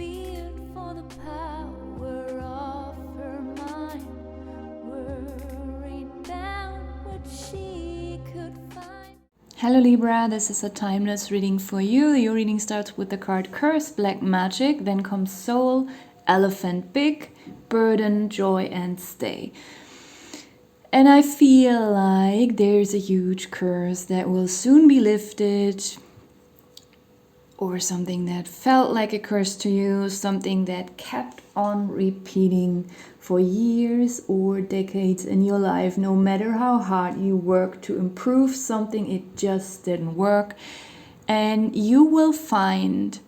feared for the power of her mind, worried about what she could find. Hello Libra, this is a timeless reading for you. Your reading starts with the card Curse, Black Magic, then comes Soul, Elephant Big, Burden, Joy, and Stay. And I feel like there's a huge curse that will soon be lifted, or something that felt like a curse to you, something that kept on repeating for years or decades in your life. No matter how hard you work to improve something, it just didn't work. And you will find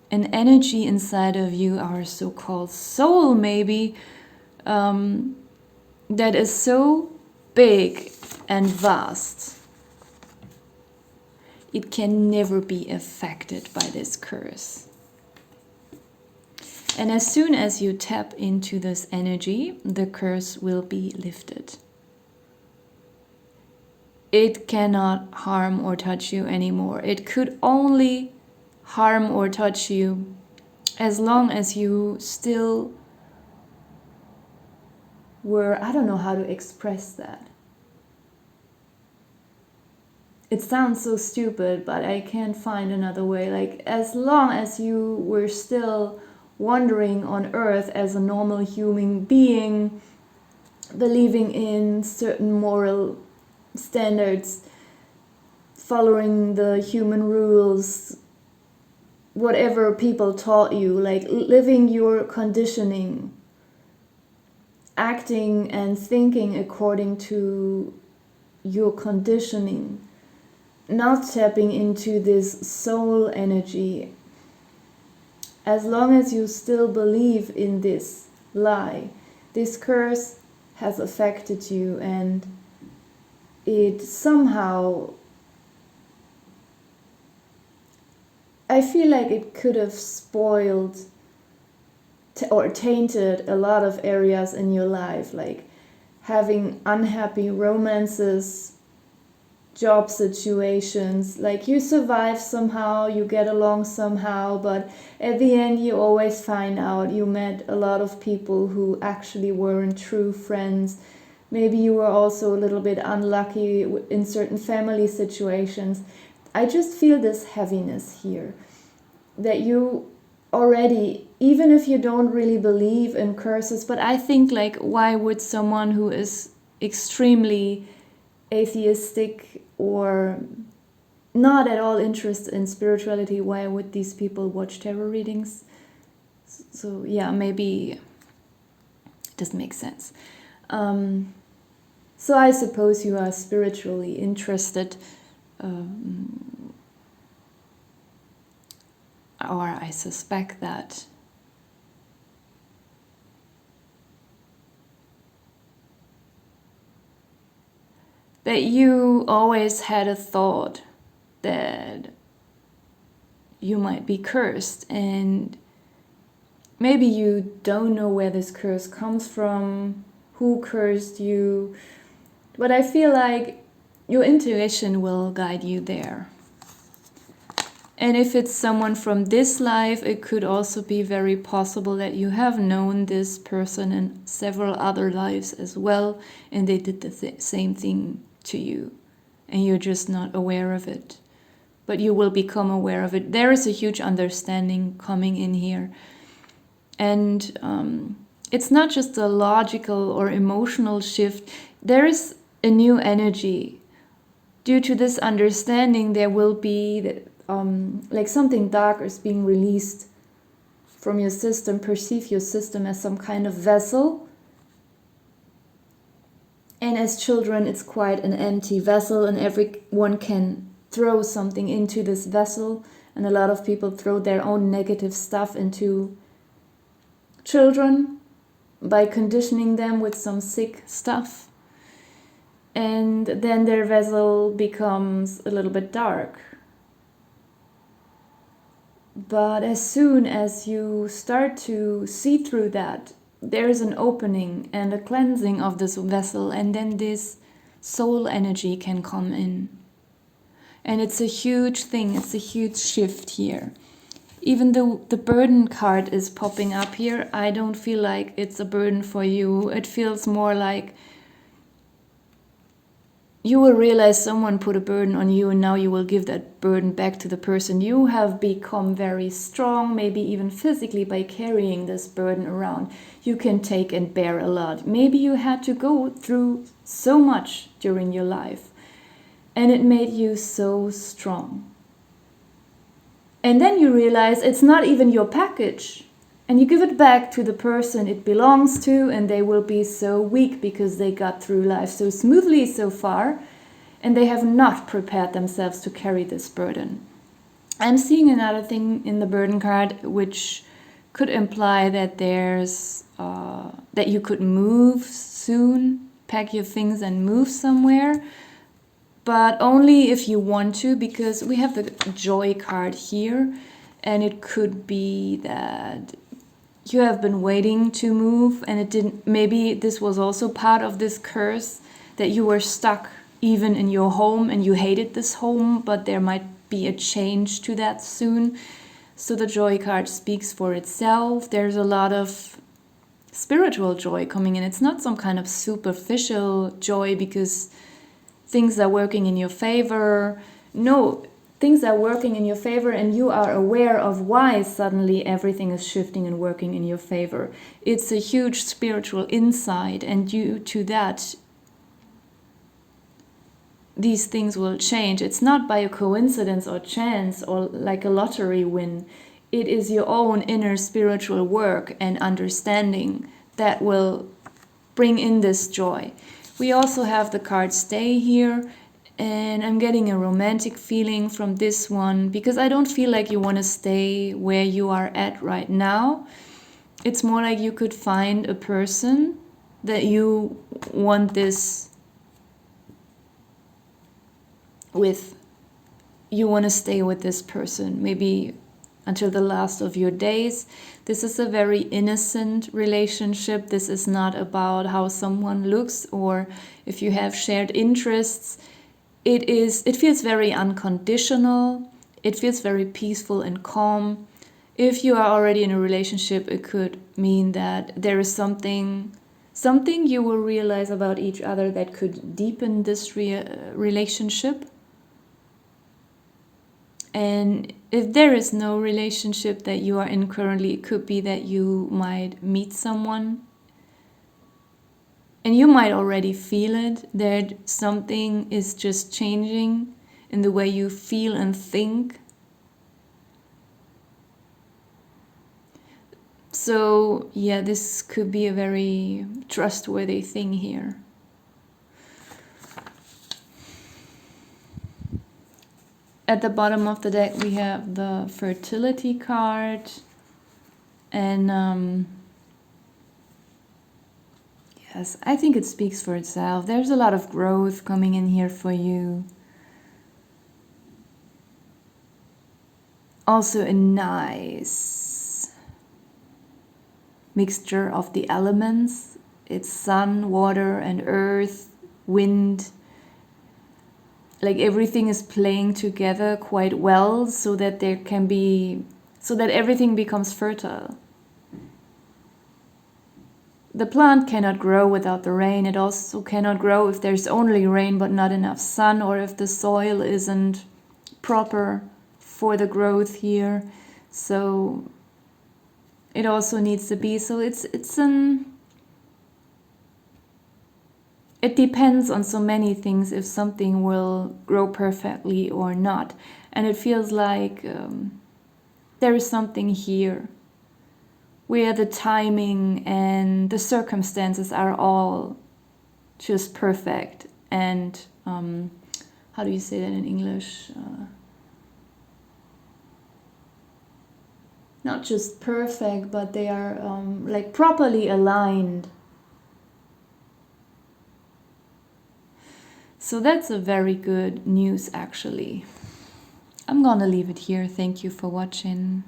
an energy inside of you, our so-called soul maybe, that is so big and vast. It can never be affected by this curse. And as soon as you tap into this energy, the curse will be lifted. It cannot harm or touch you anymore. It could only harm or touch you as long as you still were, I don't know how to express that. It sounds so stupid, but I can't find another way. Like, as long as you were still wandering on earth as a normal human being, believing in certain moral standards, following the human rules, whatever people taught you, like living your conditioning, acting and thinking according to your conditioning, not tapping into this soul energy. As long as you still believe in this lie, this curse has affected you, and it somehow, I feel like it could have spoiled or tainted a lot of areas in your life, like having unhappy romances, job situations. Like, you survive somehow, you get along somehow, but at the end you always find out you met a lot of people who actually weren't true friends. Maybe you were also a little bit unlucky in certain family situations. I just feel this heaviness here, that you already, even if you don't really believe in curses, but I think, like, why would someone who is extremely atheistic or not at all interested in spirituality, why would these people watch tarot readings? So yeah, maybe it doesn't make sense. So I suppose you are spiritually interested, or I suspect that. That you always had a thought that you might be cursed, and maybe you don't know where this curse comes from, who cursed you, but I feel like your intuition will guide you there. And if it's someone from this life, it could also be very possible that you have known this person in several other lives as well, and they did the same thing to you, and you're just not aware of it. But you will become aware of it. There is a huge understanding coming in here. And it's not just a logical or emotional shift. There is a new energy. Due to this understanding, there will be like something dark is being released from your system. Perceive your system as some kind of vessel. And as children, it's quite an empty vessel, and everyone can throw something into this vessel. And a lot of people throw their own negative stuff into children by conditioning them with some sick stuff. And then their vessel becomes a little bit dark. But as soon as you start to see through that, there is an opening and a cleansing of this vessel, and then this soul energy can come in. And it's a huge thing, it's a huge shift here. Even though the burden card is popping up here, I don't feel like it's a burden for you. It feels more like you will realize someone put a burden on you, and now you will give that burden back to the person. You have become very strong, maybe even physically, by carrying this burden around. You can take and bear a lot. Maybe you had to go through so much during your life, and it made you so strong. And then you realize it's not even your package. And you give it back to the person it belongs to, and they will be so weak because they got through life so smoothly so far, and they have not prepared themselves to carry this burden. I'm seeing another thing in the burden card, which could imply that there's that you could move soon, pack your things and move somewhere. But only if you want to, because we have the joy card here, and it could be that you have been waiting to move and it didn't. Maybe this was also part of this curse, that you were stuck even in your home and you hated this home, but there might be a change to that soon. So the joy card speaks for itself. There's a lot of spiritual joy coming in. It's not some kind of superficial joy because things are working in your favor. No, things are working in your favor, and you are aware of why suddenly everything is shifting and working in your favor. It's a huge spiritual insight, and due to that, these things will change. It's not by a coincidence or chance or like a lottery win. It is your own inner spiritual work and understanding that will bring in this joy. We also have the card Stay here, and I'm getting a romantic feeling from this one, because I don't feel like you want to stay where you are at right now. It's more like you could find a person that you want this with. You want to stay with this person, maybe until the last of your days. This is a very innocent relationship. This is not about how someone looks or if you have shared interests. It feels very unconditional. It feels very peaceful and calm. If you are already in a relationship, it could mean that there is something you will realize about each other that could deepen this relationship. And if there is no relationship that you are in currently, it could be that you might meet someone and you might already feel it, that something is just changing in the way you feel and think. So yeah, this could be a very trustworthy thing here. At the bottom of the deck we have the fertility card, and yes, I think it speaks for itself. There's a lot of growth coming in here for you. Also a nice mixture of the elements. It's sun, water, and earth, wind. Like everything is playing together quite well so that everything becomes fertile. The plant cannot grow without the rain. It also cannot grow if there's only rain but not enough sun, or if the soil isn't proper for the growth here. So it also needs to be. So it depends on so many things if something will grow perfectly or not. And it feels like there is something here where the timing and the circumstances are all just perfect. And how do you say that in English? Not just perfect, but they are like properly aligned. So that's a very good news, actually. I'm gonna leave it here. Thank you for watching.